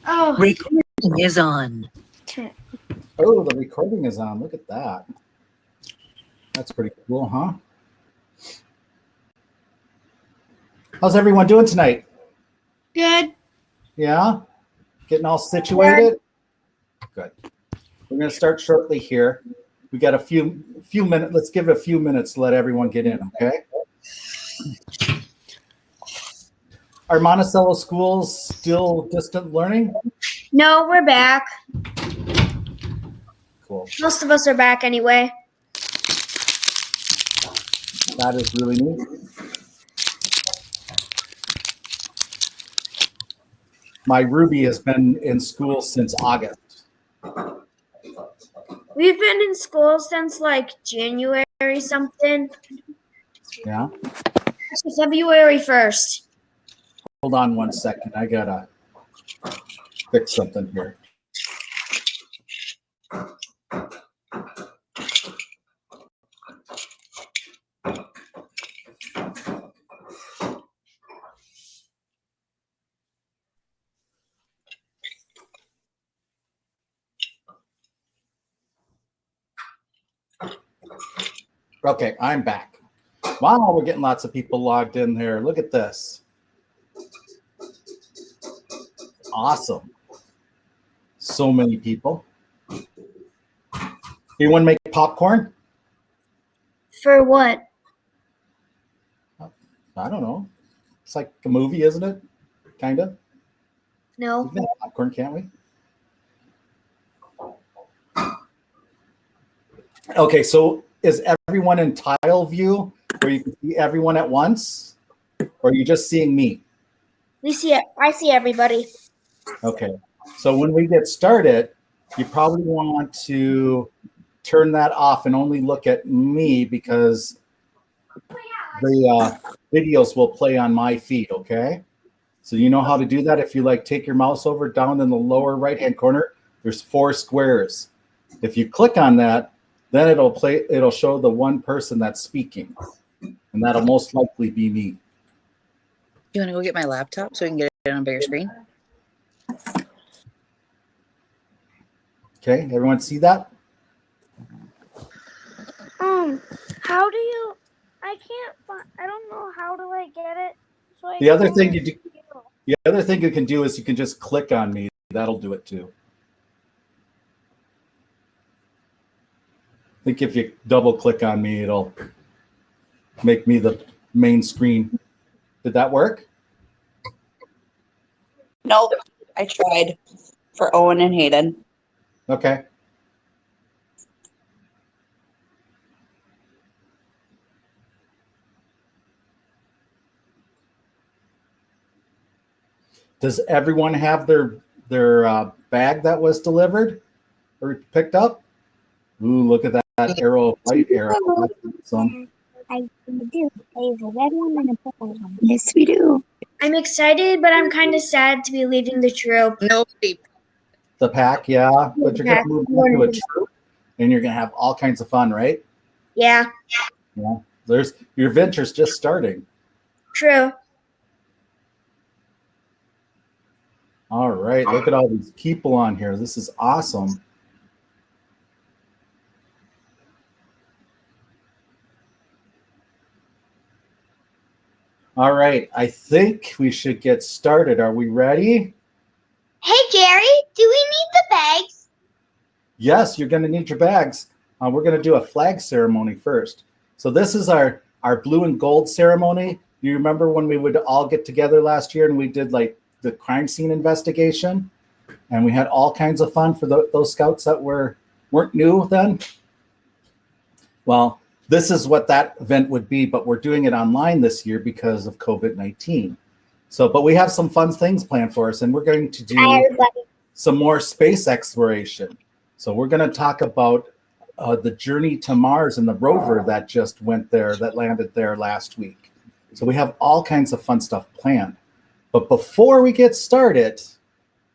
Oh. Recording is on. Oh, the recording is on. Look at that. That's pretty cool, huh? How's everyone doing tonight? Good. Yeah? Getting all situated? Good. We're going to start shortly here. We got a few minutes. Let's give it a few minutes to let everyone get in, okay? Are Monticello schools still distant learning? No, we're back. Cool. Most of us are back anyway. That is really neat. My Ruby has been in school since August. We've been in school since like January something. Yeah? Actually, February 1st. Hold on one second. I got to fix something here. Okay, I'm back. Wow, we're getting lots of people logged in there. Look at this. Awesome. So many people. Anyone make popcorn? For what? I don't know. It's like a movie, isn't it? Kind of. No. We can have popcorn, can't we? Okay, so is everyone in tile view where you can see everyone at once? Or are you just seeing me? We see it. I see everybody. Okay, so when we get started, you probably want to turn that off and only look at me because the videos will play on my feed, okay? So you know how to do that. If you like take your mouse over down in the lower right-hand corner, there's 4 squares. If you click on that, then it'll show the one person that's speaking, and that'll most likely be me. You want to go get my laptop so we can get it on a bigger screen? Okay, everyone see that? How do you? I can't find. I don't know how do I get it. So The other thing you can do is you can just click on me. That'll do it too. I think if you double click on me, it'll make me the main screen. Did that work? Nope. I tried for Owen and Hayden. Okay. Does everyone have their bag that was delivered or picked up? Ooh, look at that arrow, white arrow. That's awesome. I do. There's a red one and a purple one. Yes, we do. I'm excited, but I'm kind of sad to be leaving the troop. Nobody. The pack, yeah. But you're going to move into a troop and you're going to have all kinds of fun, right? Yeah. Yeah. Your venture's just starting. True. All right. Look at all these people on here. This is awesome. All right. I think we should get started. Are we ready? Hey, Jerry, do we need the bags? Yes, you're going to need your bags. We're going to do a flag ceremony first. So this is our blue and gold ceremony. You remember when we would all get together last year and we did like the crime scene investigation? And we had all kinds of fun for those scouts that weren't new then. Well, this is what that event would be, but we're doing it online this year because of COVID-19. So, but we have some fun things planned for us, and we're going to do some more space exploration. So we're going to talk about the journey to Mars and the rover that just went there, that landed there last week. So we have all kinds of fun stuff planned. But before we get started,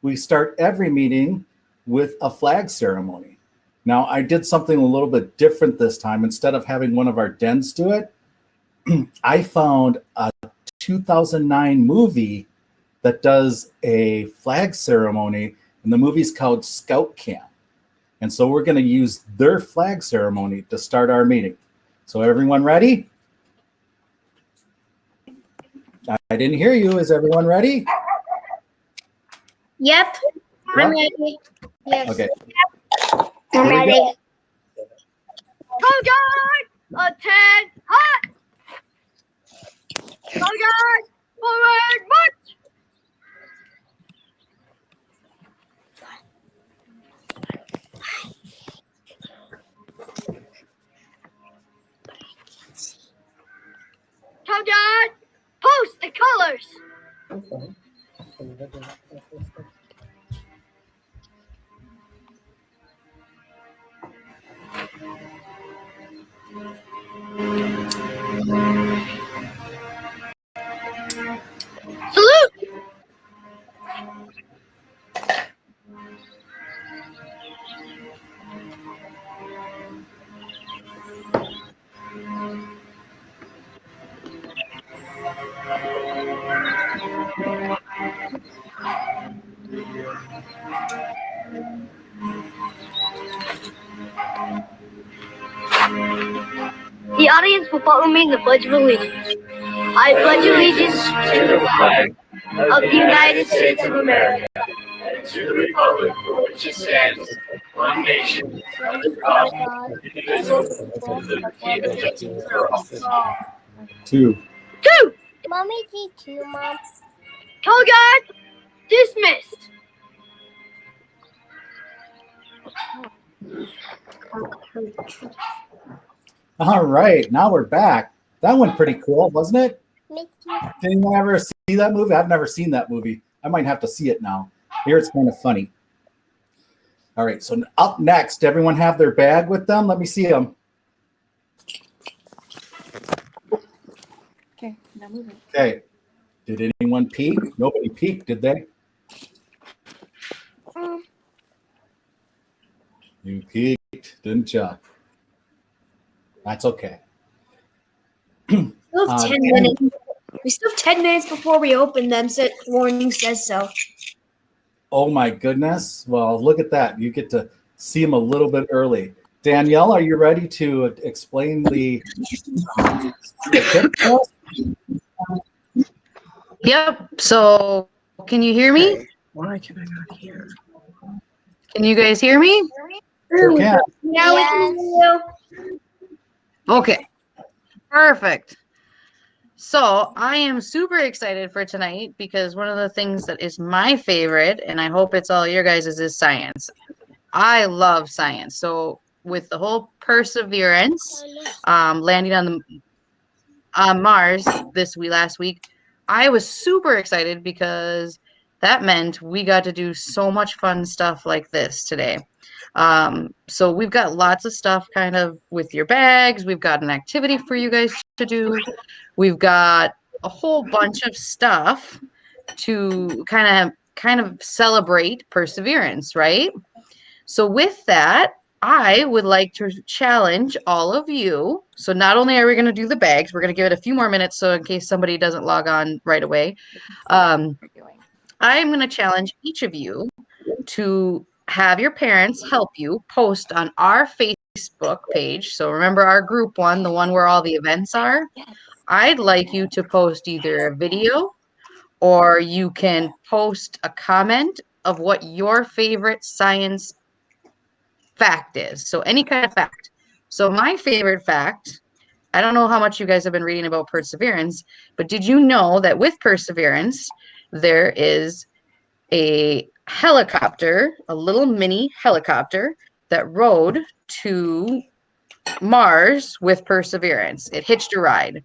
we start every meeting with a flag ceremony. Now, I did something a little bit different this time. Instead of having one of our dens do it, I found a 2009 movie that does a flag ceremony, and the movie's called Scout Camp. And so we're going to use their flag ceremony to start our meeting. So everyone ready? I didn't hear you. Is everyone ready? Yep. I'm Yep. ready. Yes. Okay. I'm Here we ready. go. Go guard! Attend hot! Go guard! Forward march! Go guard! Post the colors! Salute! The audience will follow me in the Pledge of Allegiance. I pledge allegiance to the flag of the United States of America and to the republic for which it stands, one nation, under God, indivisible, with liberty and justice for all. 2. Two! Mommy, T2, Mom. Color guard dismissed. All right, now we're back. That went pretty cool, wasn't it? Me too. Did anyone ever see that movie? I've never seen that movie. I might have to see it now. Here it's kind of funny. All right, so up next, everyone have their bag with them? Let me see them. Okay, now moving. Okay. Did anyone peek? Nobody peeked, did they? You peeked, didn't you? That's okay. We still have 10 minutes. We still have 10 minutes before we open them, so warning says so. Oh my goodness. Well, look at that. You get to see them a little bit early. Danielle, are you ready to explain the tip to us? Yep. So can you hear me? Why can I not hear? Can you guys hear me? Sure can. Now we can hear you. Okay. Perfect. So I am super excited for tonight because one of the things that is my favorite, and I hope it's all your guys' is science. I love science. So with the whole Perseverance landing on Mars last week, I was super excited because that meant we got to do so much fun stuff like this today. So we've got lots of stuff kind of with your bags. We've got an activity for you guys to do. We've got a whole bunch of stuff to kind of celebrate Perseverance, right? So with that, I would like to challenge all of you. So not only are we going to do the bags, we're going to give it a few more minutes so in case somebody doesn't log on right away. I'm going to challenge each of you to have your parents help you post on our Facebook page. So remember our group one, the one where all the events are. I'd like you to post either a video or you can post a comment of what your favorite science fact is. So any kind of fact. So my favorite fact, I don't know how much you guys have been reading about Perseverance, but did you know that with Perseverance, there is a helicopter, a little mini helicopter that rode to Mars with Perseverance? It hitched a ride.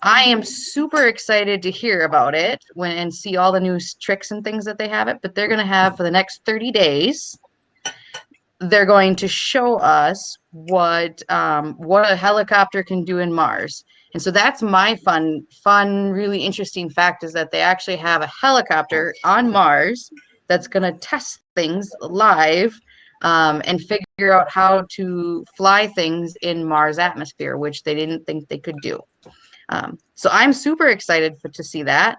I am super excited to hear about it and see all the new tricks and things that they have it, but they're going to have for the next 30 days. They're going to show us what a helicopter can do in Mars. And so that's my fun, really interesting fact is that they actually have a helicopter on Mars that's going to test things live and figure out how to fly things in Mars atmosphere, which they didn't think they could do. So I'm super excited to see that.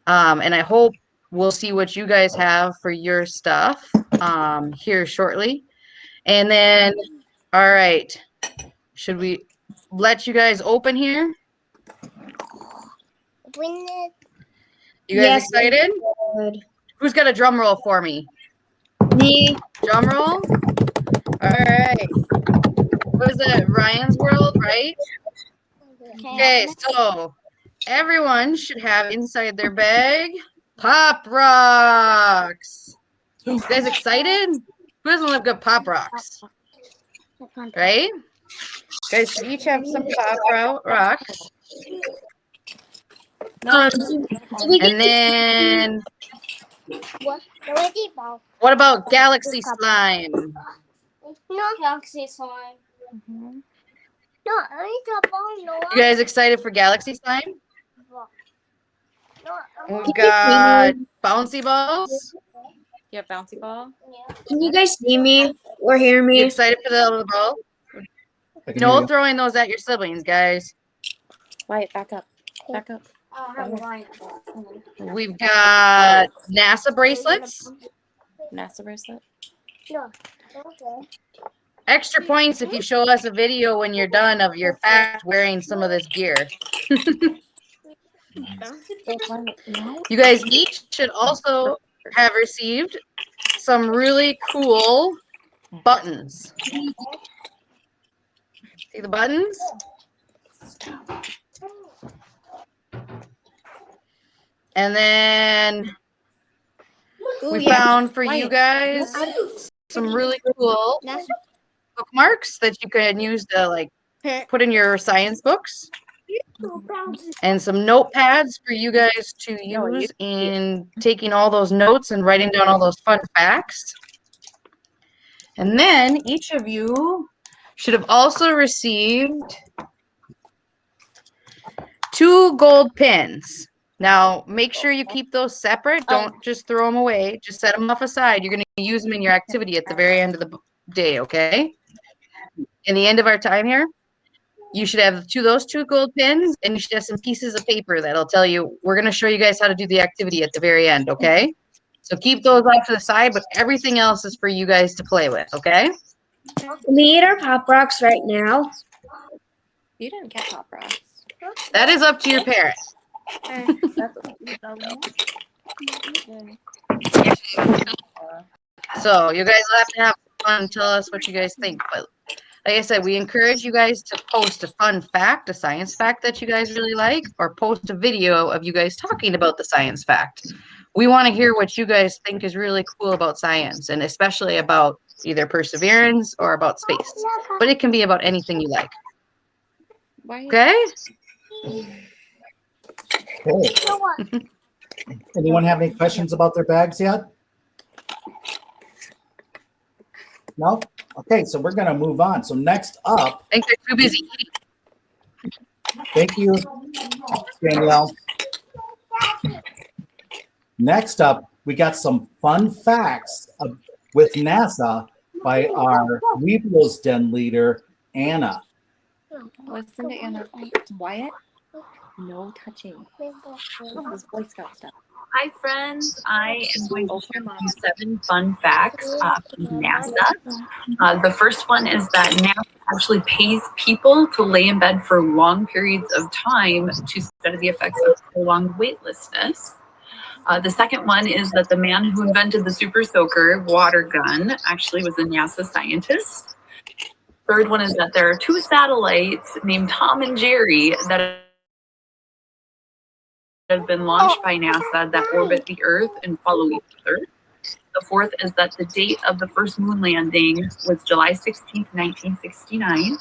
And I hope we'll see what you guys have for your stuff here shortly. And then, all right, should we let you guys open here? You guys excited? Good. Who's got a drum roll for me? Me. Drum roll? All right. What is it? Ryan's World, right? Okay, so everyone should have inside their bag Pop Rocks. You guys excited? Who doesn't love good Pop Rocks? Right? You guys should each have some Pop Rocks. And then, what about Galaxy Slime? Galaxy slime. You guys excited for Galaxy Slime? We've got bouncy balls. You have bouncy ball? Can you guys see me or hear You me? excited for the little ball? I can hear No you. throwing those at your siblings, guys. Wyatt, back up. Back up. We've got NASA bracelets. NASA bracelet. Extra points if you show us a video when you're done of your fact wearing some of this gear. You guys each should also have received some really cool buttons. See the buttons? And then we found for you guys some really cool bookmarks that you can use to like put in your science books. And some notepads for you guys to use in taking all those notes and writing down all those fun facts. And then each of you should have also received 2 gold pins. Now, make sure you keep those separate. Don't just throw them away. Just set them off aside. You're going to use them in your activity at the very end of the day, okay? In the end of our time here, you should have those 2 gold pins, and you should have some pieces of paper that'll tell you, we're going to show you guys how to do the activity at the very end, okay? So keep those off to the side, but everything else is for you guys to play with, okay? Can we eat our Pop Rocks right now? You didn't get Pop Rocks. That is up to your parents. So you guys will have to have fun and tell us what you guys think. But like I said, we encourage you guys to post a fun fact, a science fact that you guys really like, or post a video of you guys talking about the science fact. We want to hear what you guys think is really cool about science, and especially about either perseverance or about space. But it can be about anything you like. Okay? Okay. Anyone have any questions about their bags yet? No? Okay, so we're going to move on. So next up, I think they're too busy eating. thank you, Danielle. Next up, we got some fun facts with NASA by our Webelos Den leader, Anna. Listen to Anna. Wyatt, no touching. This is Boy Scout stuff. Hi, friends. I am going to share 7 fun facts from NASA. The first one is that NASA actually pays people to lay in bed for long periods of time to study the effects of prolonged weightlessness. The second one is that the man who invented the super soaker water gun actually was a NASA scientist. Third one is that there are 2 satellites named Tom and Jerry that have been launched by NASA that orbit the Earth and follow each other. The fourth is that the date of the first moon landing was July 16th, 1969.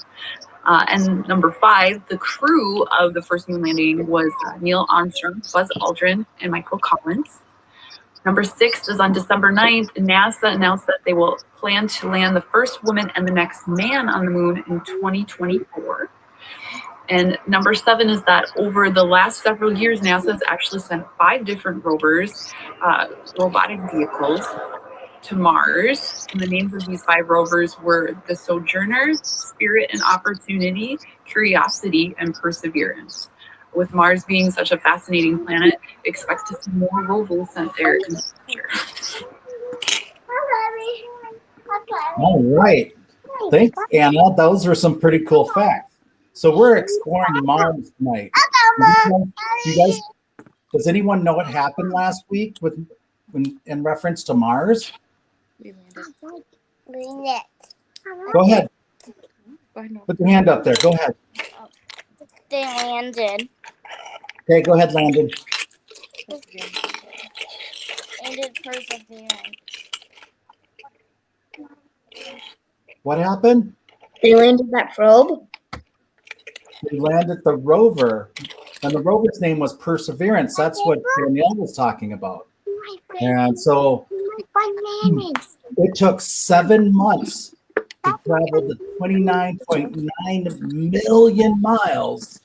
And number 5, the crew of the first moon landing was Neil Armstrong, Buzz Aldrin, and Michael Collins. Number 6 is on December 9th, NASA announced that they will plan to land the first woman and the next man on the moon in 2024. And number 7 is that over the last several years, NASA has actually sent 5 different rovers, robotic vehicles, to Mars. And the names of these 5 rovers were the Sojourner, Spirit and Opportunity, Curiosity, and Perseverance. With Mars being such a fascinating planet, expect to see more rovers sent there in the future. All right. Thanks, Anna. Those were some pretty cool facts. So we're exploring Mars tonight. Does anyone know what happened last week in reference to Mars? We Green Go ahead. Go ahead, no. Put your hand up there. Go ahead. They landed. Okay, go ahead, Landon. Ended perseverance. What happened? They landed that probe. We landed the rover, and the rover's name was Perseverance. That's what Danielle was talking about. And so it took 7 months to travel the 29.9 million miles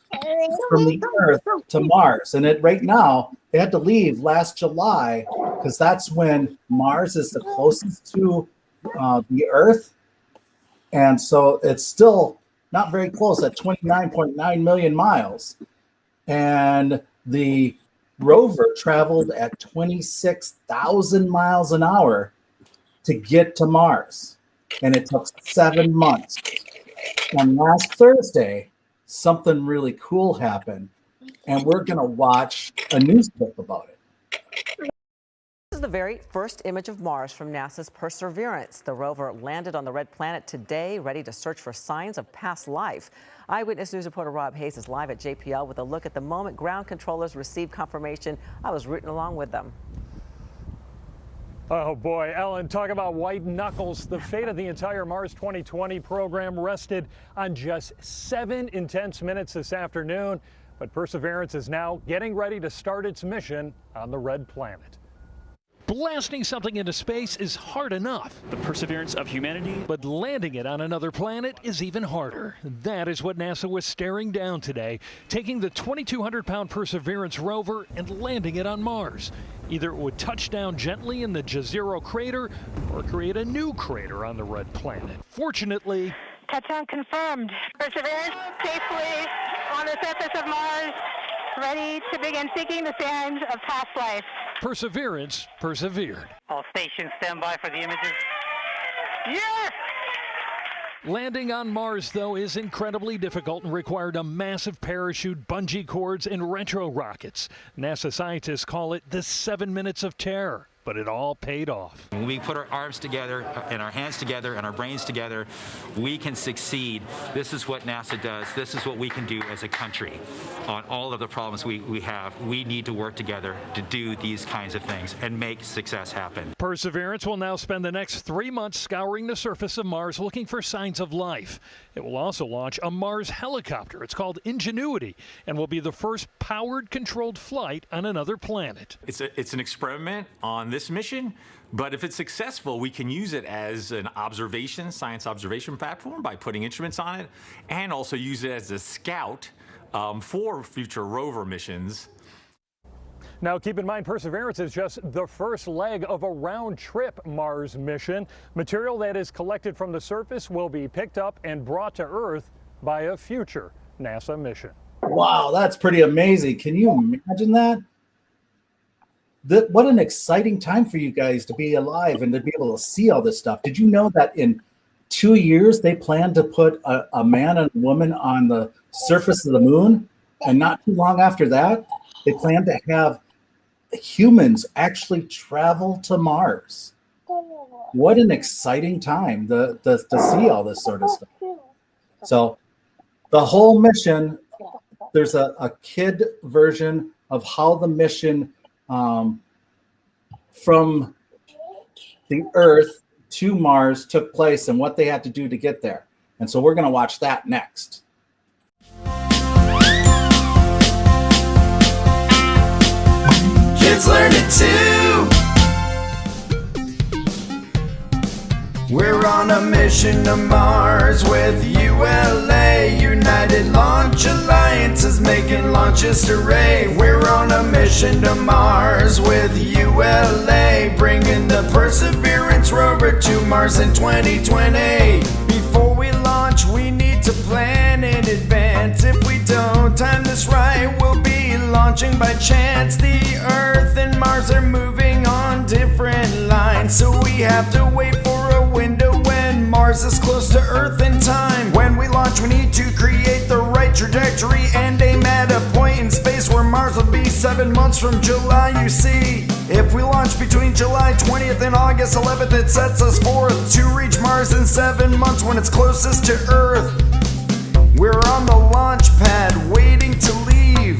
from the Earth to Mars. And right now, they had to leave last July because that's when Mars is the closest to the Earth. And so it's still not very close at 29.9 million miles. And the rover traveled at 26,000 miles an hour to get to Mars. And it took 7 months. And last Thursday, something really cool happened. And we're going to watch a news clip about it. This is the very first image of Mars from NASA's Perseverance. The rover landed on the red planet today, ready to search for signs of past life. Eyewitness News reporter Rob Hayes is live at JPL with a look at the moment ground controllers received confirmation. I was rooting along with them. Oh boy, Ellen, talk about white knuckles. The fate of the entire Mars 2020 program rested on just 7 intense minutes this afternoon. But Perseverance is now getting ready to start its mission on the red planet. Blasting something into space is hard enough. The perseverance of humanity. But landing it on another planet is even harder. That is what NASA was staring down today, taking the 2,200-pound Perseverance rover and landing it on Mars. Either it would touch down gently in the Jezero crater or create a new crater on the red planet. Fortunately, touchdown confirmed. Perseverance safely on the surface of Mars, ready to begin seeking the signs of past life. Perseverance persevered. All stations stand by for the images. Yes! Landing on Mars, though, is incredibly difficult and required a massive parachute, bungee cords, and retro rockets. NASA scientists call it the 7 minutes of terror. But it all paid off. When we put our arms together and our hands together and our brains together, we can succeed. This is what NASA does. This is what we can do as a country on all of the problems we have. We need to work together to do these kinds of things and make success happen. Perseverance will now spend the next 3 months scouring the surface of Mars looking for signs of life. It will also launch a Mars helicopter. It's called Ingenuity and will be the first powered, controlled flight on another planet. It's an experiment on this mission, but if it's successful, we can use it as an science observation platform by putting instruments on it, and also use it as a scout for future rover missions. Now, keep in mind, Perseverance is just the first leg of a round-trip Mars mission. Material that is collected from the surface will be picked up and brought to Earth by a future NASA mission. Wow, that's pretty amazing. Can you imagine that? What an exciting time for you guys to be alive and to be able to see all this stuff. Did you know that in 2 years they plan to put a man and a woman on the surface of the moon? And not too long after that, they plan to have humans actually travel to Mars. What an exciting time to see all this sort of stuff. So the whole mission, there's a kid version of how the mission from the Earth to Mars took place and what they had to do to get there. And so we're going to watch that next. Kids learn it too. We're on a mission to Mars with ULA. United Launch Alliance is making launch history. We're on a mission to Mars with ULA, bringing the Perseverance rover to Mars in 2020. Before we launch, we need to plan in advance. If we don't time this right, we'll be launching by chance. The Earth and Mars are moving on different lines, so we have to wait for a window when Mars is close to Earth in time. When we launch, we need to create the right trajectory and aim at a point in space where Mars will be 7 months from July, you see. If we launch between July 20th and August 11th, it sets us forth to reach Mars in 7 months when it's closest to Earth. We're on the launch pad waiting to leave.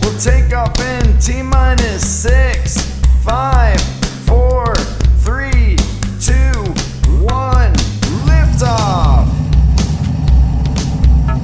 We'll take off in T-minus 6, 5, 4, 3, 2, 1, liftoff.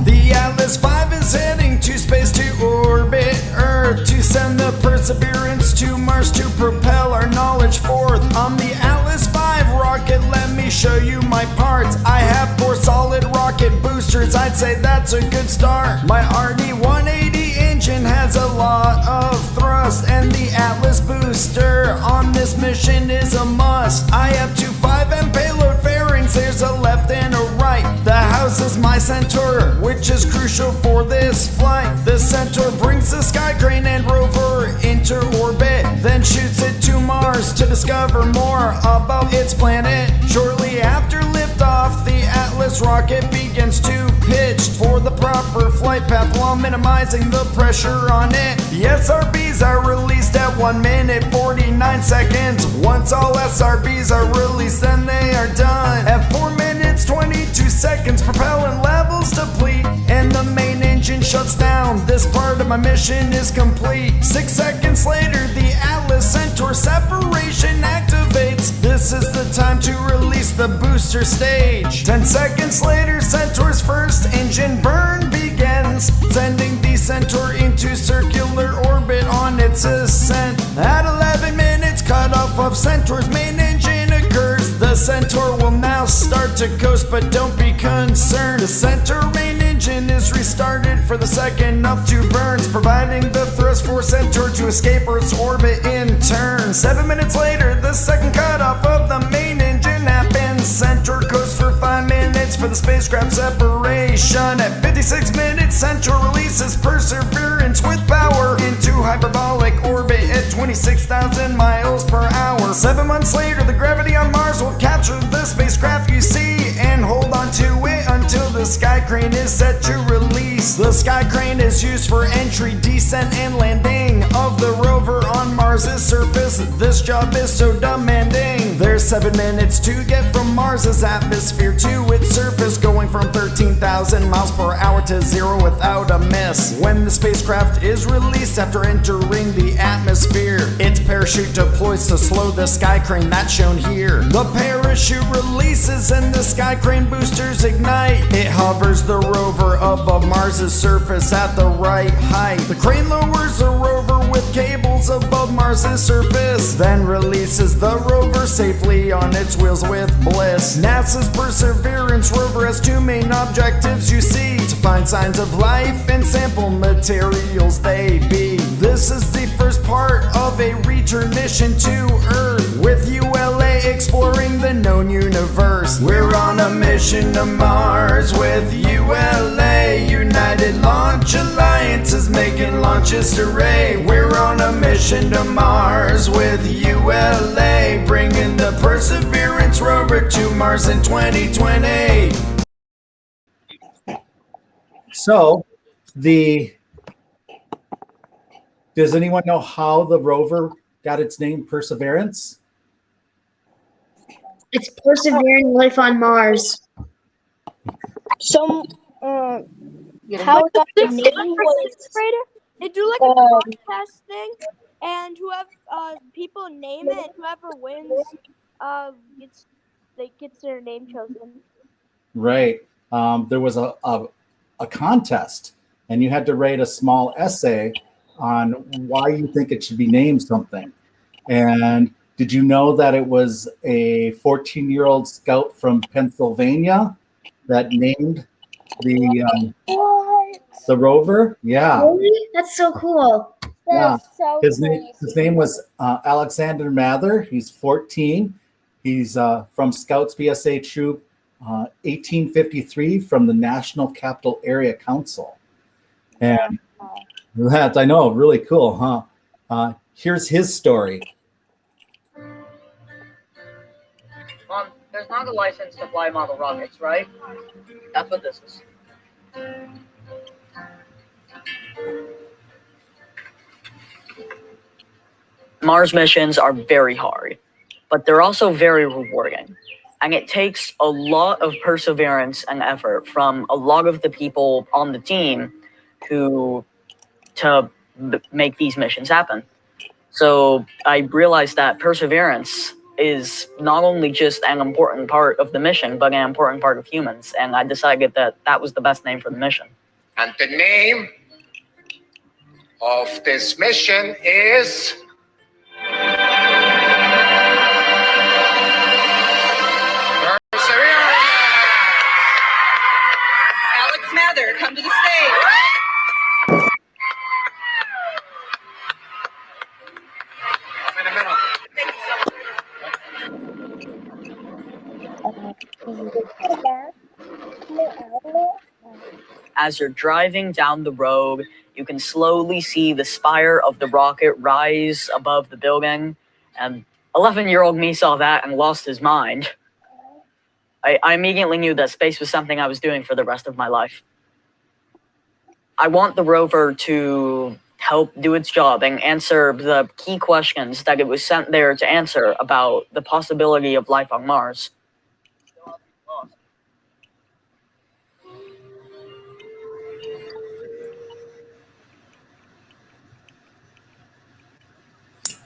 The Atlas V is heading to space to orbit Earth, to send the Perseverance to Mars to propel our knowledge forth. On the Atlas V rocket, let me show you my parts. I have 4 solid rocket boosters, I'd say that's a good start. My RD-180 engine has a lot of thrust, and the Atlas booster on this mission is a must. I have 2 5M payload fairings, there's a left and a right. The house is my Centaur, which is crucial for this flight. The Centaur brings the Sky Crane and rover into orbit, then shoots it to Mars to discover more about its planet. Shortly after liftoff, the Atlas rocket begins to pitch for the proper flight path while minimizing the pressure on it. The SRBs are released at 1 minute 49 seconds. Once all SRBs are released, then they are done. At 4 minutes 22 seconds, propellant levels deplete and the main engine shuts down. This part of my mission is complete. 6 seconds later, the Atlas Centaur separation activates. This is the time to release the booster stage. 10 seconds later, Centaur's first engine burn begins, sending the Centaur into circular orbit on its ascent. At 11 minutes, cutoff of Centaur's main engine occurs. The Centaur will now start to coast, but don't be concerned. The Centaur main engine is restarted for the second of 2 burns, providing the thrust for Centaur to escape Earth's orbit in turn. 7 minutes later, the second cutoff of the main engine happens. Centaur coasts for 5 minutes for the spacecraft separation. At 56 minutes, Centaur releases Perseverance with power into hyperbolic orbit at 26,000 miles per hour. 7 months later, the gravity on Mars will capture the spacecraft you see and hold on to it until the Sky Crane is set to release. The Sky Crane is used for entry, descent, and landing of the rover on Mars's surface. This job is so demanding. There's 7 minutes to get from Mars's atmosphere to its surface, going from 13,000 miles per hour to 0 without a miss. When the spacecraft is released after entering the atmosphere, its parachute deploys to slow the Sky Crane that's shown here. The parachute releases and the Sky Crane boosters ignite. It hovers the rover above Mars's surface at the right height. The crane lowers the rover with cables above Mars's surface, then releases the rover safely on its wheels with bliss. NASA's Perseverance rover has 2 main objectives, you see: to find signs of life and sample materials they be. This is the first part of a return mission to Earth, with ULA exploring the known universe. We're on a mission to Mars with ULA. United Launch Alliance is making launches to Ray. We're on a mission to Mars with ULA, bringing the Perseverance rover to Mars in 2020. So, does anyone know how the rover got its name Perseverance? It's persevering life on Mars. Some how Like that the the name fifth was They do like a contest thing, and whoever people name it, and whoever wins gets their name chosen. Right. There was a contest, and you had to write a small essay on why you think it should be named something. And did you know that it was a 14-year-old scout from Pennsylvania that named the rover? Yeah. Really? That's so cool. Yeah. His name was Alexander Mather. He's 14. He's from Scouts BSA Troop 1853 from the National Capital Area Council. And That I know, really cool, huh? Here's his story. There's not a license to fly model rockets, right? That's what this is. Mars missions are very hard, but they're also very rewarding. And it takes a lot of perseverance and effort from a lot of the people on the team to make these missions happen. So I realized that perseverance is not only just an important part of the mission, but an important part of humans. And I decided that that was the best name for the mission. And the name of this mission is... Alex Mather, come to the stage. As you're driving down the road, you can slowly see the spire of the rocket rise above the building. And 11-year-old me saw that and lost his mind. I immediately knew that space was something I was doing for the rest of my life. I want the rover to help do its job and answer the key questions that it was sent there to answer about the possibility of life on Mars.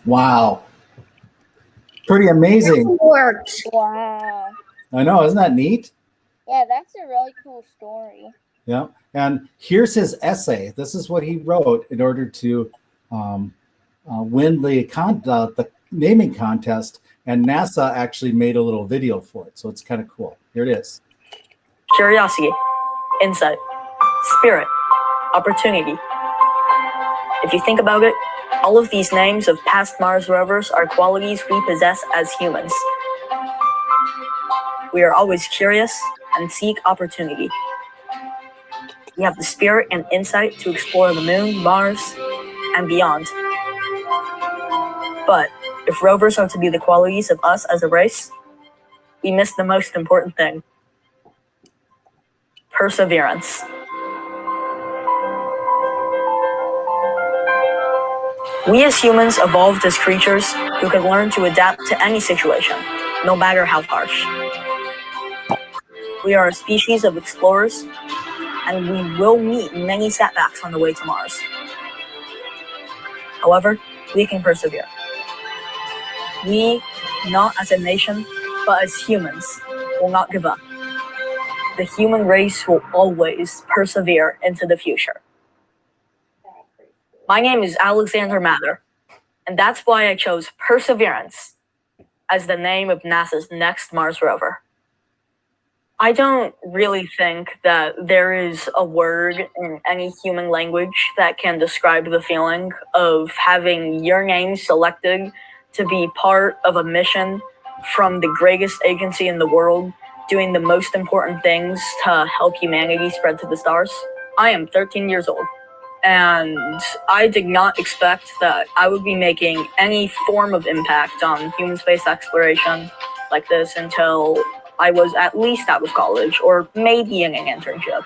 Wow. Pretty amazing. Worked. Wow. I know, isn't that neat? Yeah, that's a really cool story. Yeah. And here's his essay. This is what he wrote in order to win the naming contest. And NASA actually made a little video for it. So it's kind of cool. Here it is. Curiosity, insight, spirit, opportunity. If you think about it, all of these names of past Mars rovers are qualities we possess as humans. We are always curious and seek opportunity. We have the spirit and insight to explore the moon, Mars, and beyond. But if rovers are to be the qualities of us as a race, we miss the most important thing: perseverance. We as humans evolved as creatures who can learn to adapt to any situation, no matter how harsh. We are a species of explorers, and we will meet many setbacks on the way to Mars. However, we can persevere. We, not as a nation, but as humans, will not give up. The human race will always persevere into the future. My name is Alexander Mather, and that's why I chose perseverance as the name of NASA's next Mars rover. I don't really think that there is a word in any human language that can describe the feeling of having your name selected to be part of a mission from the greatest agency in the world, doing the most important things to help humanity spread to the stars. I am 13 years old, and I did not expect that I would be making any form of impact on human space exploration like this until I was at least out of college, or maybe in an internship.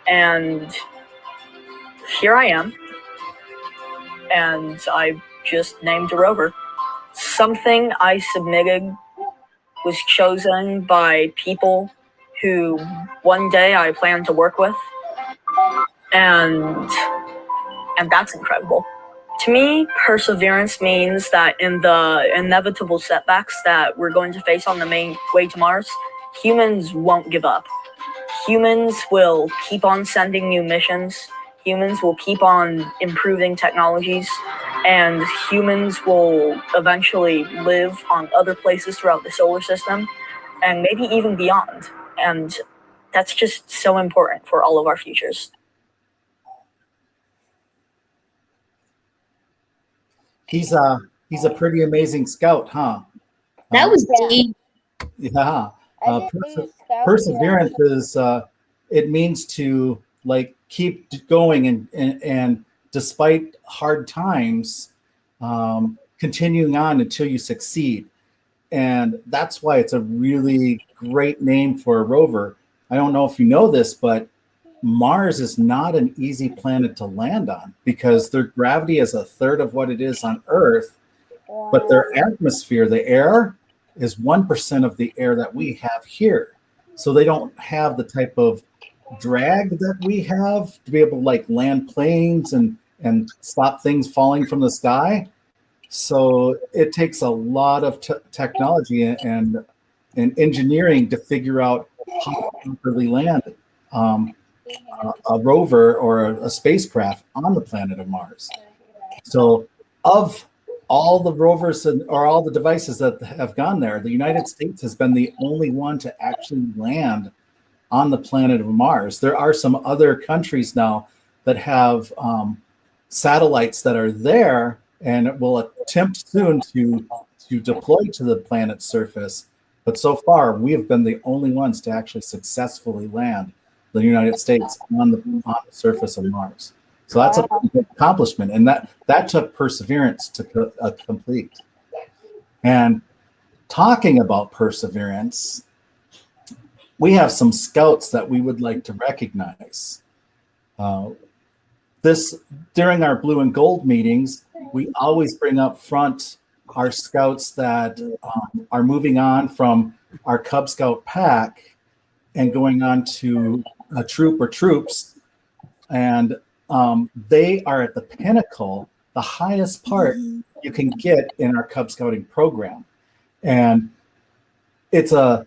And here I am, and I just named a rover. Something I submitted was chosen by people who one day I plan to work with, and that's incredible. To me, perseverance means that in the inevitable setbacks that we're going to face on the main way to Mars, humans won't give up. Humans will keep on sending new missions. Humans will keep on improving technologies, and humans will eventually live on other places throughout the solar system, and maybe even beyond. And that's just so important for all of our futures. He's a pretty amazing scout, huh? That was deep. Yeah. Perseverance is it means to like keep going and despite hard times, continuing on until you succeed. And that's why it's a really great name for a rover. I don't know if you know this, but Mars is not an easy planet to land on because their gravity is a third of what it is on Earth, but their atmosphere, the air, is 1% of the air that we have here. So they don't have the type of drag that we have to be able to like land planes and stop things falling from the sky. So it takes a lot of technology and engineering to figure out how to properly land a rover or a spacecraft on the planet of Mars. So of all the rovers or all the devices that have gone there, the United States has been the only one to actually land on the planet of Mars. There are some other countries now that have satellites that are there and will attempt soon to deploy to the planet's surface. But so far, we have been the only ones to actually successfully land the United States on the surface of Mars. So that's a big accomplishment, and that took perseverance to complete. And talking about perseverance, we have some scouts that we would like to recognize. During our blue and gold meetings, we always bring up front our scouts that are moving on from our Cub Scout pack and going on to a troop or troops. And they are at the pinnacle, the highest part you can get in our Cub Scouting program. And it's a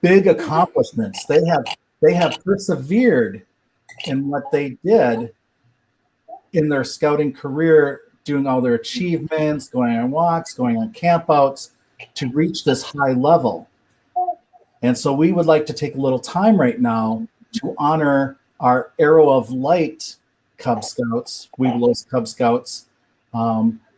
big accomplishment. They have persevered in what they did in their scouting career, doing all their achievements, going on walks, going on campouts to reach this high level. And so we would like to take a little time right now to honor our Arrow of Light Cub Scouts, Webelos Cub Scouts,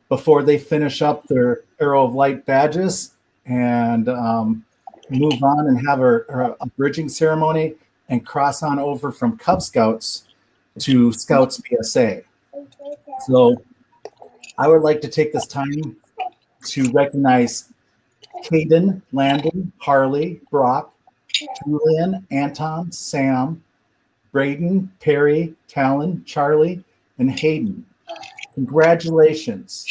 before they finish up their Arrow of Light badges and move on and have a bridging ceremony and cross on over from Cub Scouts to Scouts BSA. So I would like to take this time to recognize Caden, Landon, Harley, Brock, Julian, Anton, Sam, Braden, Perry, Talon, Charlie, and Hayden. Congratulations.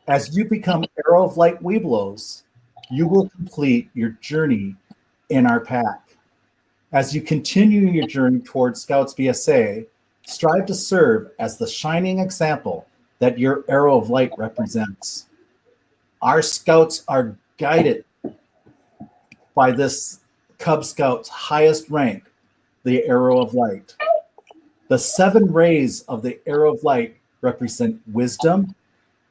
As you become Arrow of Light Webelos, you will complete your journey in our pack. As you continue your journey towards Scouts BSA, strive to serve as the shining example that your Arrow of Light represents. Our scouts are guided by this Cub Scout's highest rank, the Arrow of Light. The 7 rays of the Arrow of Light represent wisdom,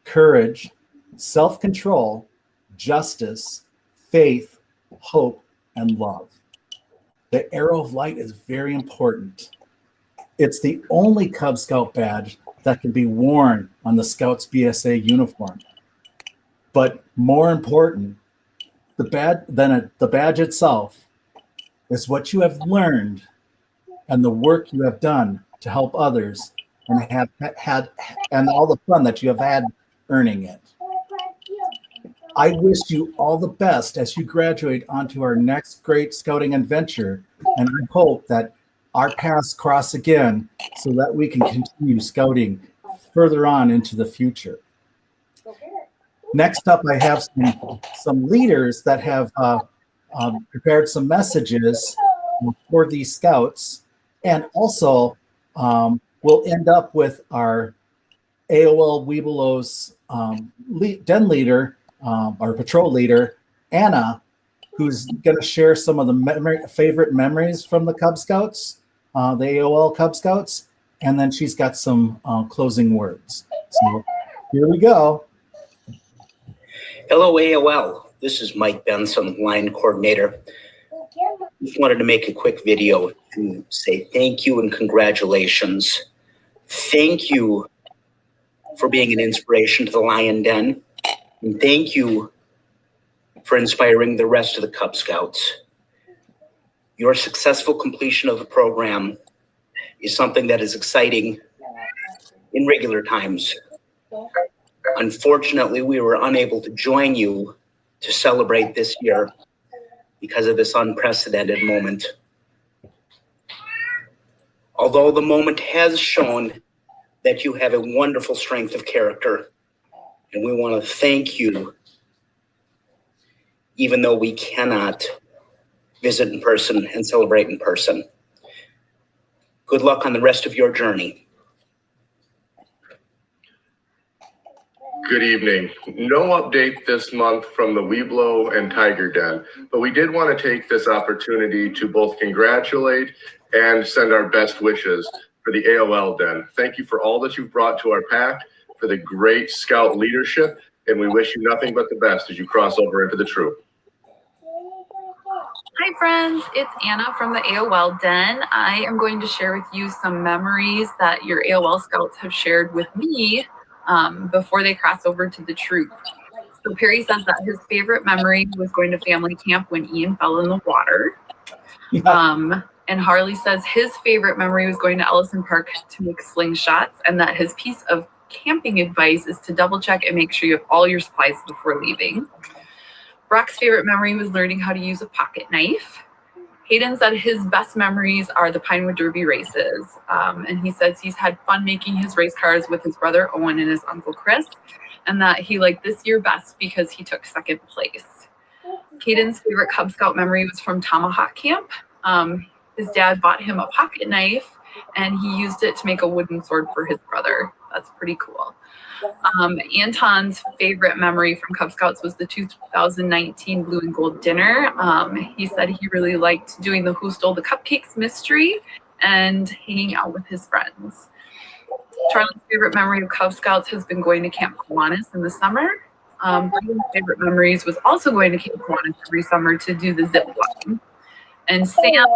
courage, self-control, justice, faith, hope, and love. The Arrow of Light is very important. It's the only Cub Scout badge that can be worn on the Scouts BSA uniform. But more important, the badge itself is what you have learned and the work you have done to help others and have had and all the fun that you have had earning it. I wish you all the best as you graduate onto our next great scouting adventure, and I hope that our paths cross again so that we can continue scouting further on into the future. Next up, I have some leaders that have prepared some messages for these scouts, and also we'll end up with our AOL Webelos den leader, our patrol leader, Anna, who's going to share some of the favorite memories from the Cub Scouts, the AOL Cub Scouts, and then she's got some closing words. So here we go. Hello, AOL. This is Mike Benson, line coordinator. Just wanted to make a quick video to say thank you and congratulations. Thank you for being an inspiration to the Lion Den. And thank you for inspiring the rest of the Cub Scouts. Your successful completion of the program is something that is exciting in regular times. Unfortunately, we were unable to join you to celebrate this year because of this unprecedented moment. Although the moment has shown that you have a wonderful strength of character, and we want to thank you, even though we cannot visit in person and celebrate in person. Good luck on the rest of your journey. Good evening. No update this month from the Webelos and Tiger Den, but we did want to take this opportunity to both congratulate and send our best wishes for the AOL Den. Thank you for all that you've brought to our pack, for the great Scout leadership, and we wish you nothing but the best as you cross over into the troop. Hi friends, it's Anna from the AOL Den. I am going to share with you some memories that your AOL Scouts have shared with me before they cross over to the troop. So Perry says that his favorite memory was going to family camp when Ian fell in the water. And Harley says his favorite memory was going to Ellison Park to make slingshots, and that his piece of camping advice is to double check and make sure you have all your supplies before leaving. Brock's favorite memory was learning how to use a pocket knife. Hayden said his best memories are the Pinewood Derby races. And he says he's had fun making his race cars with his brother Owen and his uncle Chris, and that he liked this year best because he took second place. Hayden's favorite Cub Scout memory was from Tomahawk Camp. His dad bought him a pocket knife and he used it to make a wooden sword for his brother. That's pretty cool. Anton's favorite memory from Cub Scouts was the 2019 Blue and Gold dinner. He said he really liked doing the Who Stole the Cupcakes mystery and hanging out with his friends. Charlie's favorite memory of Cub Scouts has been going to Camp Kiwanis in the summer. Brian's favorite memories was also going to Camp Kiwanis every summer to do the zip line. And Sam,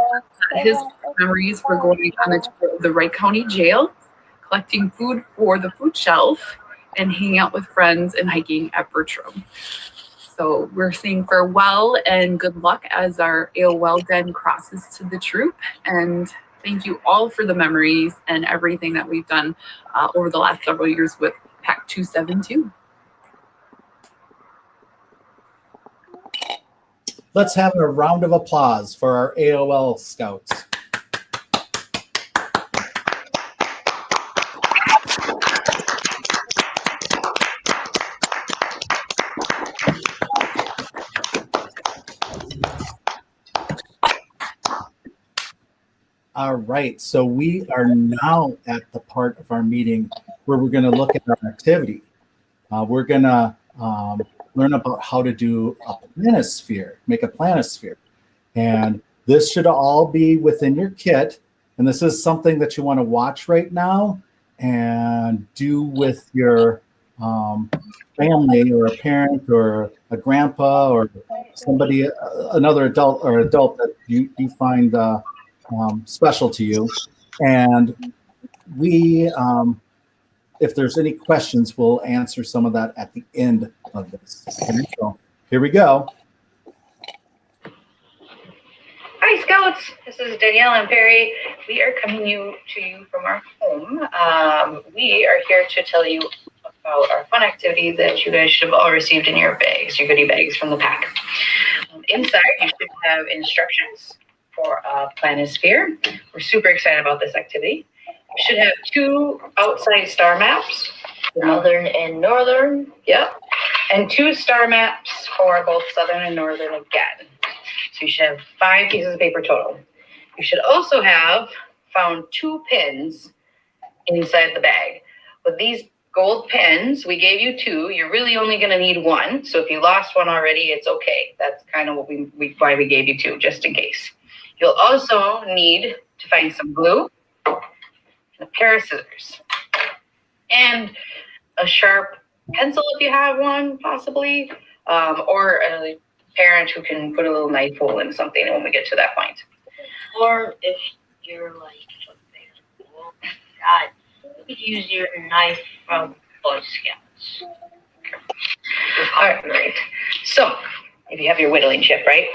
his memories were going on a tour of the Wright County Jail, collecting food for the food shelf, and hanging out with friends and hiking at Bertram. So we're saying farewell and good luck as our AOL Den crosses to the troop. And thank you all for the memories and everything that we've done over the last several years with Pack 272. Let's have a round of applause for our AOL Scouts. All right, so we are now at the part of our meeting where we're going to look at our activity. We're going to learn about how to do a planisphere, make a planisphere. And this should all be within your kit. And this is something that you want to watch right now and do with your family or a parent or a grandpa or somebody, another adult or adult that you find special to you. And we, if there's any questions, we'll answer some of that at the end of this. Okay, so here we go. Hi, Scouts. This is Danielle and Perry. We are coming to you from our home. We are here to tell you about our fun activity that you guys should have all received in your bags, your goodie bags from the pack. Inside, you should have instructions for a planisphere. We're super excited about this activity. You should have 2 outside star maps, southern and northern. Yep. And 2 star maps for both southern and northern again. So you should have 5 pieces of paper total. You should also have found 2 pins inside the bag. With these gold pins, we gave you 2. You're really only going to need 1. So if you lost one already, it's okay. That's kind of what why we gave you 2, just in case. You'll also need to find some glue, a pair of scissors, and a sharp pencil if you have one, possibly, or a parent who can put a little knife hole in something when we get to that point. Or if you're like, oh God, you could use your knife from Boy Scouts. All right. So, if you have your whittling chip, right?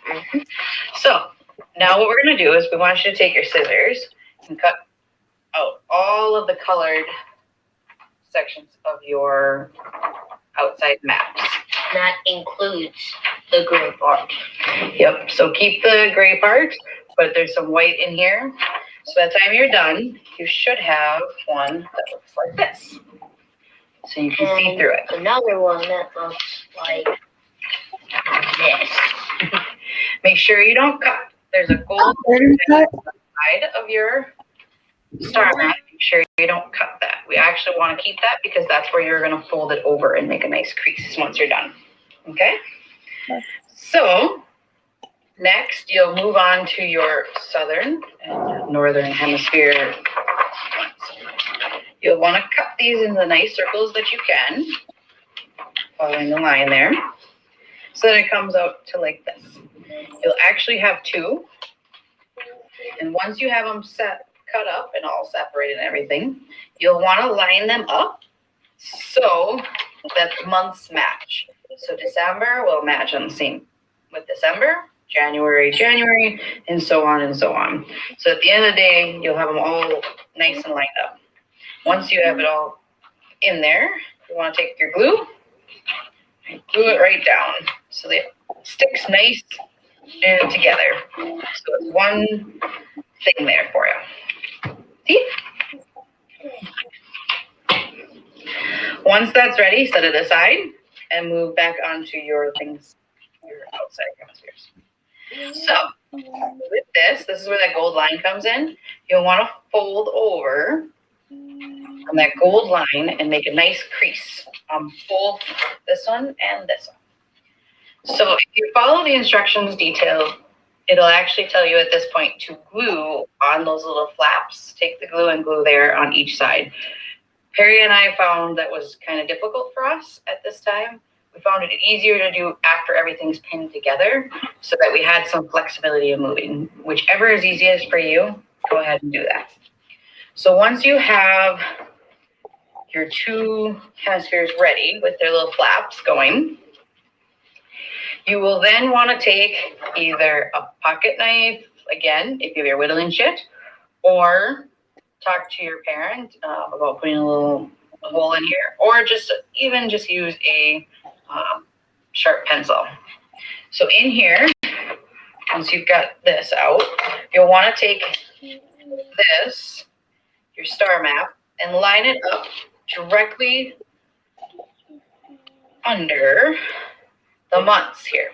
Mm-hmm. So, now what we're going to do is we want you to take your scissors and cut out all of the colored sections of your outside maps. That includes the gray part. Yep, so keep the gray part, but there's some white in here. So by the time you're done, you should have one that looks like this. So you can see through it. Another one that looks like this. Make sure you don't cut. There's a gold side of your star map. Make sure you don't cut that. We actually want to keep that because that's where you're going to fold it over and make a nice crease once you're done. Okay? So next, you'll move on to your southern and northern hemisphere ones. You'll want to cut these in the nice circles that you can, following the line there, so that it comes out to like this. You'll actually have two, and once you have them cut up and all separated and everything, you'll want to line them up so that the months match. So December will match on the same with December, January, and so on and so on. So at the end of the day, you'll have them all nice and lined up. Once you have it all in there, you want to take your glue and glue it right down so that it sticks nice and together. So it's one thing there for you. See? Once that's ready, set it aside and move back onto your things, your outside hemispheres. So with this is where that gold line comes in. You'll want to fold over on that gold line and make a nice crease on both this one and this one. So if you follow the instructions detailed, it'll actually tell you at this point to glue on those little flaps. Take the glue and glue there on each side. Perry and I found that was kind of difficult for us at this time. We found it easier to do after everything's pinned together so that we had some flexibility of moving. Whichever is easiest for you, go ahead and do that. So once you have your two hemispheres ready with their little flaps going, you will then want to take either a pocket knife, again, if you're whittling shit, or talk to your parent about putting a little hole in here, or just use a sharp pencil. So in here, once you've got this out, you'll want to take this, your star map, and line it up directly under the months here.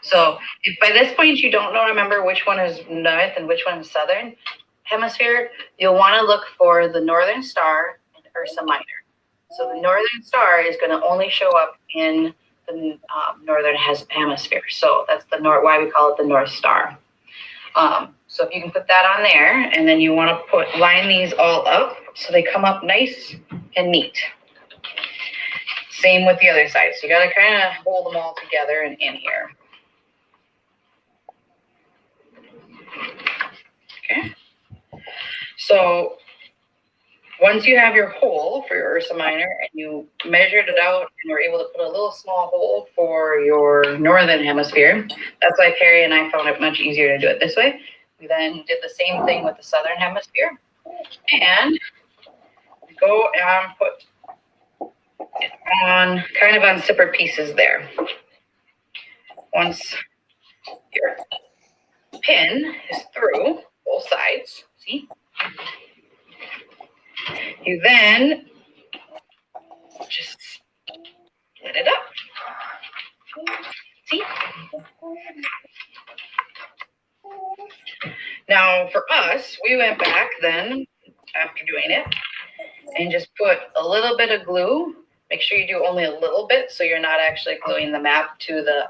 So if by this point you don't remember which one is north and which one is southern hemisphere, you'll want to look for the northern star and Ursa Minor. So the northern star is going to only show up in the northern hemisphere. So that's why we call it the North Star. So if you can put that on there, and then you want to line these all up so they come up nice and neat. Same with the other side. So you got to kind of hold them all together and in here. Okay. So once you have your hole for your Ursa Minor and you measured it out and were able to put a little small hole for your northern hemisphere, that's why Perry and I found it much easier to do it this way. We then did the same thing with the southern hemisphere, and go and put it on kind of on separate pieces there. Once your pin is through both sides, see? You then just get it up. See? Now for us, we went back then after doing it and just put a little bit of glue. Make sure you do only a little bit so you're not actually gluing the map to the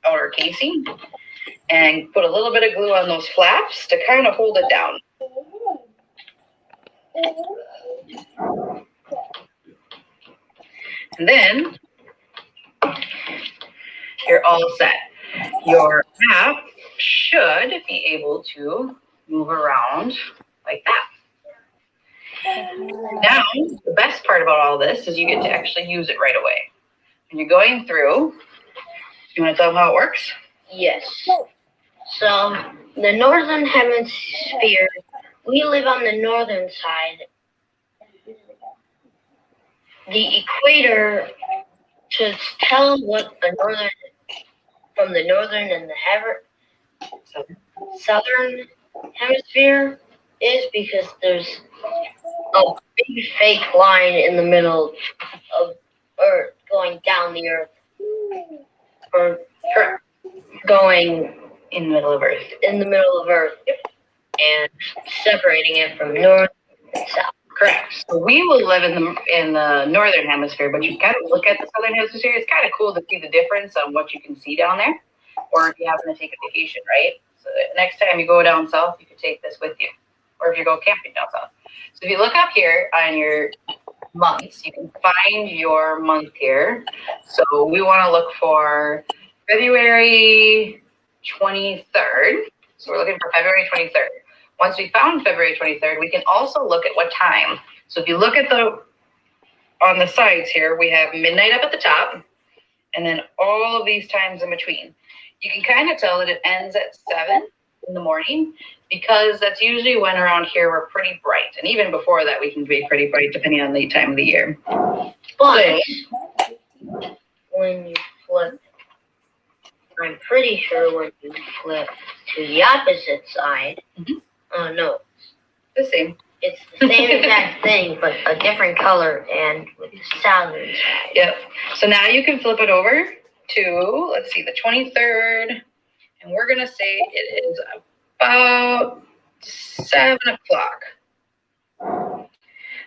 outer casing. And put a little bit of glue on those flaps to kind of hold it down. And then you're all set. Your map should be able to move around like that. Now, the best part about all this is you get to actually use it right away. When you're going through, you want to tell them how it works? Yes. So the northern hemisphere, we live on the northern side, the equator to tell what the northern from the northern and the southern hemisphere is because there's a big fake line in the middle of Earth going down the Earth, or going In the middle of Earth. in the middle of Earth, and separating it from north and south. Correct. So we will live in the northern hemisphere, but you gotta look at the southern hemisphere. It's kind of cool to see the difference on what you can see down there, or if you happen to take a vacation, right? So the next time you go down south, you can take this with you, or if you go camping down south. So if you look up here on your months, you can find your month here. So we want to look for February 23rd. So we're looking for February 23rd. Once we found February 23rd, we can also look at what time. So if you look at on the sides here, we have midnight up at the top, and then all of these times in between. You can kind of tell that it ends at 7 in the morning, because that's usually when around here we're pretty bright. And even before that, we can be pretty bright depending on the time of the year. But when you flip, I'm pretty sure when you flip to the opposite side, oh no, the same. It's the same exact thing, but a different color and with the southern side. Yep. So now you can flip it over to, let's see, the 23rd, and we're gonna say it is about 7 o'clock.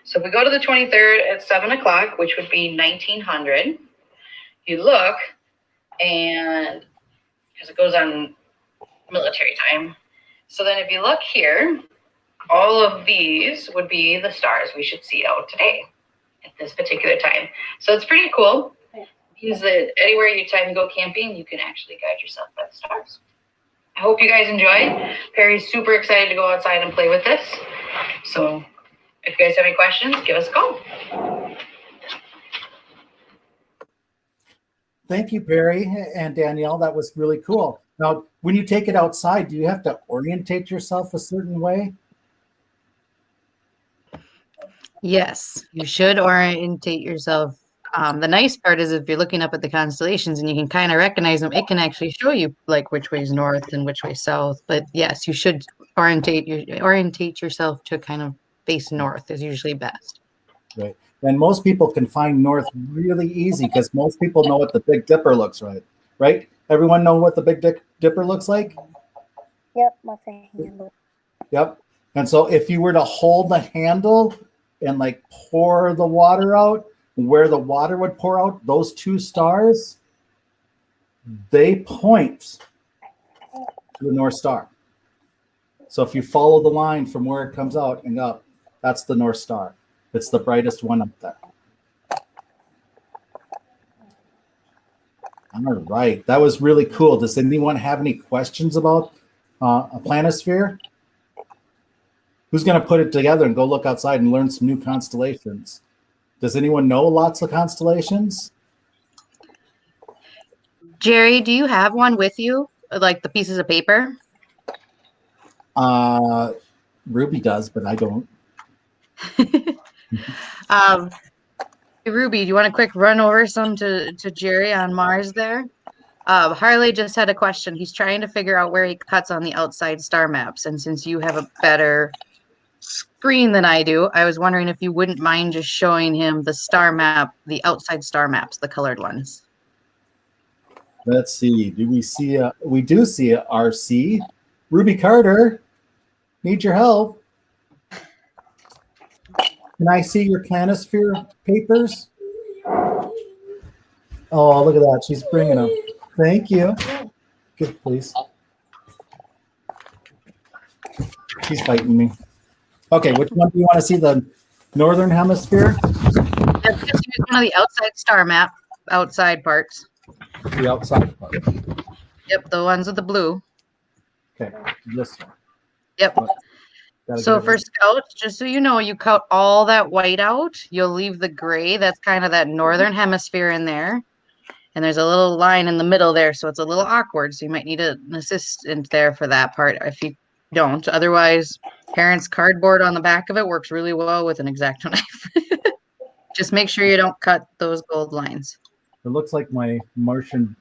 So if we go to the 23rd at 7 o'clock, which would be 1900, you look, and because it goes on military time. So then if you look here, all of these would be the stars we should see out today at this particular time. So it's pretty cool. Means that anywhere you time to go camping, you can actually guide yourself by the stars. I hope you guys enjoyed. Perry's super excited to go outside and play with this. So if you guys have any questions, give us a call. Thank you, Perry and Danielle. That was really cool. Now, when you take it outside, do you have to orientate yourself a certain way? Yes, you should orientate yourself. The nice part is if you're looking up at the constellations and you can kind of recognize them, it can actually show you like which way is north and which way south. But yes, you should orientate yourself to kind of face north is usually best. Right. And most people can find north really easy because most people know what the Big Dipper looks like, right? Everyone know what the Big Dipper looks like? Yep, what's a handle? Yep. And so if you were to hold the handle and like pour the water out, where the water would pour out, those two stars, they point to the North Star. So if you follow the line from where it comes out and up, that's the North Star. It's the brightest one up there. All right, that was really cool. Does anyone have any questions about a planisphere? Who's going to put it together and go look outside and learn some new constellations? Does anyone know lots of constellations? Jerry, do you have one with you? Like the pieces of paper? Ruby does, but I don't. Ruby, do you want a quick run over some to Jerry on Mars there? Harley just had a question. He's trying to figure out where he cuts on the outside star maps. And since you have a better screen than I do, I was wondering if you wouldn't mind just showing him the star map, the outside star maps, the colored ones. Let's see. Do we see we do see a RC. Ruby Carter, need your help. Can I see your planisphere papers? Oh, look at that. She's bringing them. Thank you. Good, please. She's fighting me. Okay, which one do you want to see? The northern hemisphere? That's just one of the outside star map, outside parts. The outside part. Yep, the ones with the blue. Okay, this one. Yep. So for Scout, just so you know, you cut all that white out. You'll leave the gray. That's kind of that northern hemisphere in there. And there's a little line in the middle there, so it's a little awkward. So you might need an assistant there for that part if you don't. Otherwise, parents' cardboard on the back of it works really well with an X-Acto knife. Just make sure you don't cut those gold lines. It looks like my Martian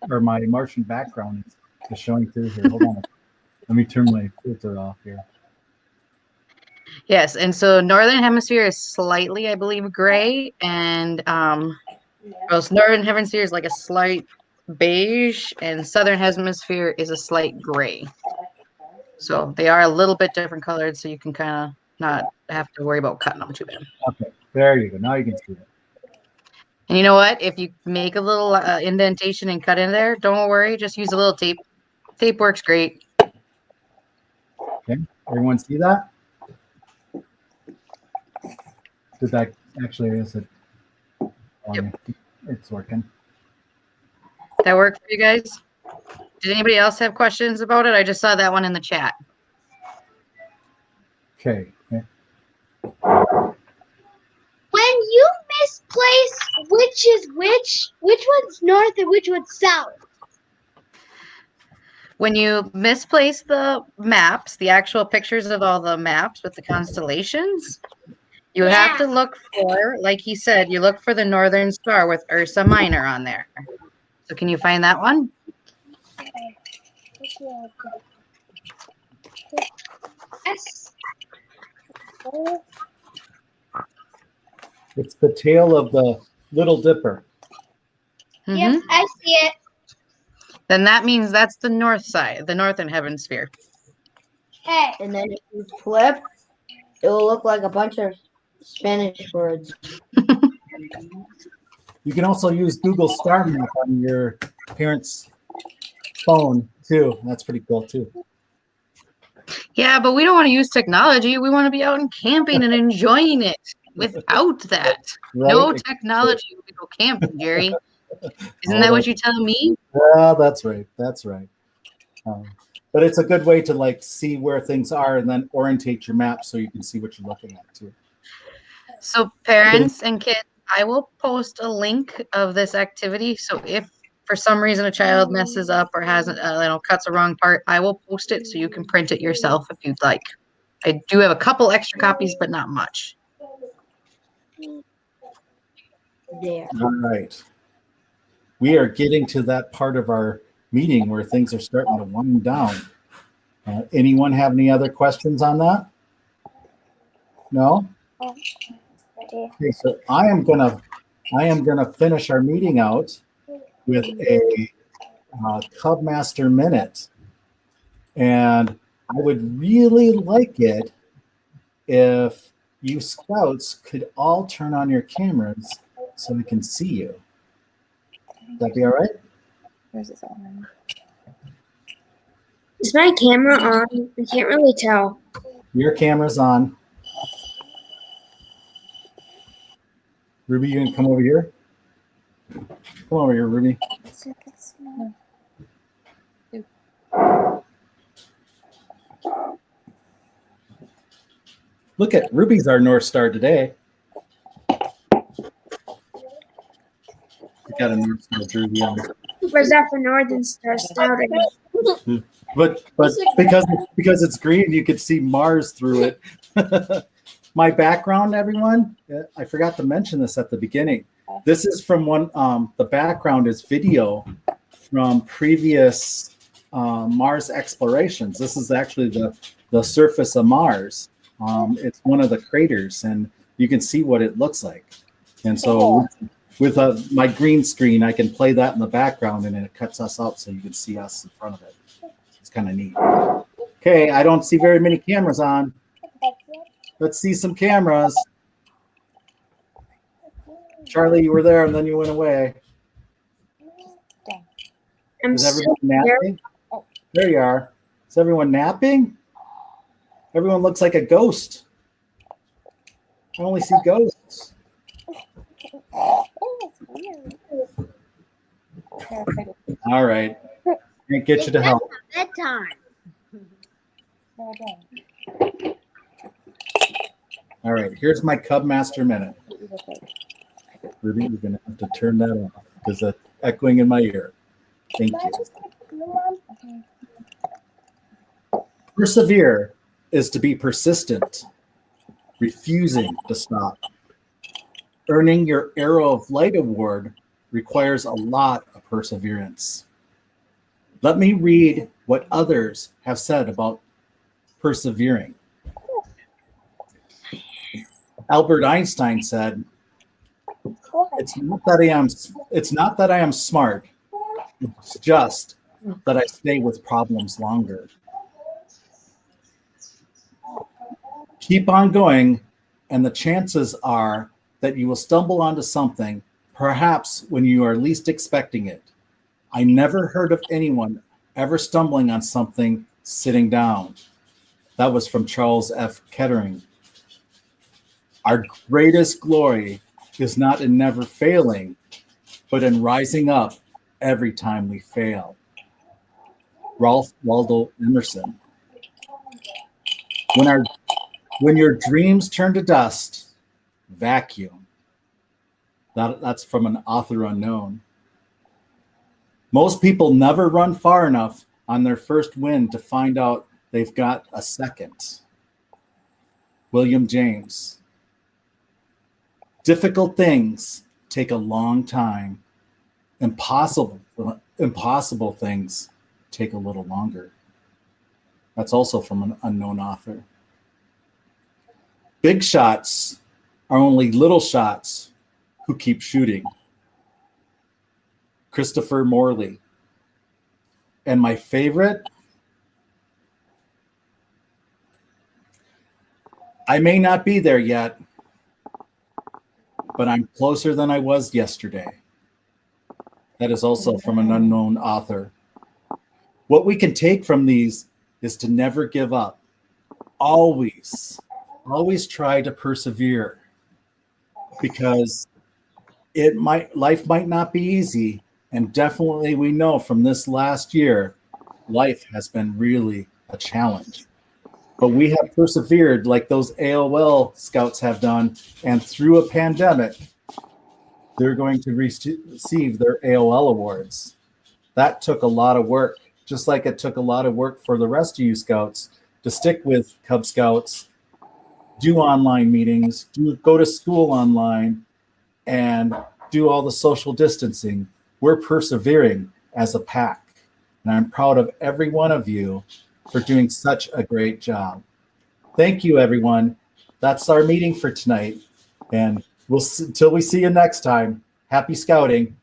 background is showing through here. Hold on. Let me turn my filter off here. Yes, and so northern hemisphere is slightly, I believe, gray, and northern hemisphere is like a slight beige, and southern hemisphere is a slight gray. So they are a little bit different colored, so you can kind of not have to worry about cutting them too bad. Okay, there you go. Now you can see it. And you know what? If you make a little indentation and cut in there, don't worry. Just use a little tape. Tape works great. Okay, everyone see that? Did that actually, is it? Yep. It's working. That work for you guys? Did anybody else have questions about it? I just saw that one in the chat. Okay. When you misplace which is which one's north and which one's south? When you misplace the maps, the actual pictures of all the maps with the constellations, you have to look for, like he said, you look for the northern star with Ursa Minor on there. So can you find that one? Yes. It's the tail of the Little Dipper. Yep, I see it. Then that means that's the north side, the northern hemisphere. Okay. And then if you flip, it will look like a bunch of Spanish words. You can also use Google Star Map on your parents' phone too. That's pretty cool too. Yeah, but we don't want to use technology. We want to be out and camping and enjoying it without that. Right? No technology. We go camping, Jerry. Isn't that what you tell me? Yeah, that's right. That's right. But it's a good way to like see where things are and then orientate your map so you can see what you're looking at too. So parents and kids, I will post a link of this activity. So if for some reason a child messes up or hasn't, cuts the wrong part, I will post it so you can print it yourself if you'd like. I do have a couple extra copies, but not much. There. All right. We are getting to that part of our meeting where things are starting to wind down. Anyone have any other questions on that? No? Okay, so I am gonna finish our meeting out with a Cub Master Minute, and I would really like it if you scouts could all turn on your cameras so we can see you. That be all right? Where's this on? Is my camera on? I can't really tell. Your camera's on. Ruby, you gonna come over here? Come over here, Ruby. Look at Ruby's our North Star today. We got a North Star jersey on. Where's that for Northern Star Scouting? But because it's green, you could see Mars through it. My background, everyone, I forgot to mention this at the beginning. This is from one, the background is video from previous Mars explorations. This is actually the surface of Mars. It's one of the craters, and you can see what it looks like. And so with my green screen, I can play that in the background, and it cuts us out so you can see us in front of it. It's kind of neat. Okay, I don't see very many cameras on. Let's see some cameras. Charlie, you were there and then you went away. Is everyone napping? There you are. Is everyone napping? Everyone looks like a ghost. I only see ghosts. All right. Can't get you to help. Bedtime. All right, here's my Cub Master Minute. Ruby, you're going to have to turn that off because that's echoing in my ear. Thank you. Persevere is to be persistent, refusing to stop. Earning your Arrow of Light award requires a lot of perseverance. Let me read what others have said about persevering. Albert Einstein said, it's not that I am smart, it's just that I stay with problems longer. Keep on going, and the chances are that you will stumble onto something, perhaps when you are least expecting it. I never heard of anyone ever stumbling on something sitting down. That was from Charles F. Kettering. Our greatest glory is not in never failing, but in rising up every time we fail. Ralph Waldo Emerson. When your dreams turn to dust, vacuum. That's from an author unknown. Most people never run far enough on their first win to find out they've got a second. William James. Difficult things take a long time. Impossible things take a little longer. That's also from an unknown author. Big shots are only little shots who keep shooting. Christopher Morley. And my favorite, I may not be there yet, but I'm closer than I was yesterday. That is also from an unknown author. What we can take from these is to never give up. Always try to persevere, because life might not be easy. And definitely we know from this last year, life has been really a challenge. But we have persevered like those AOL scouts have done. And through a pandemic, they're going to receive their AOL awards. That took a lot of work, just like it took a lot of work for the rest of you scouts to stick with Cub Scouts, do online meetings, go to school online, and do all the social distancing. We're persevering as a pack. And I'm proud of every one of you for doing such a great job. Thank you, everyone. That's our meeting for tonight. And until we see you next time, happy scouting.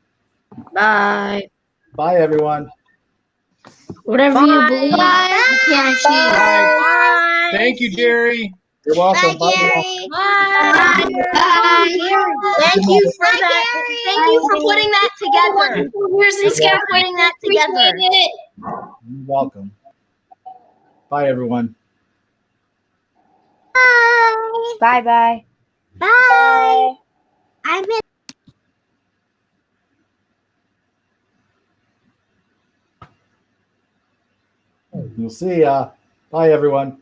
Bye. Bye, everyone. Whatever you believe, you can't achieve. Bye. Thank you, Jerry. You're welcome. Bye, Jerry. Bye. Thank you for that. Thank you for putting that together. Here's the scout Putting that together. You're welcome. Bye, everyone. Bye bye. Bye. I'm in. We'll see ya. Bye, everyone.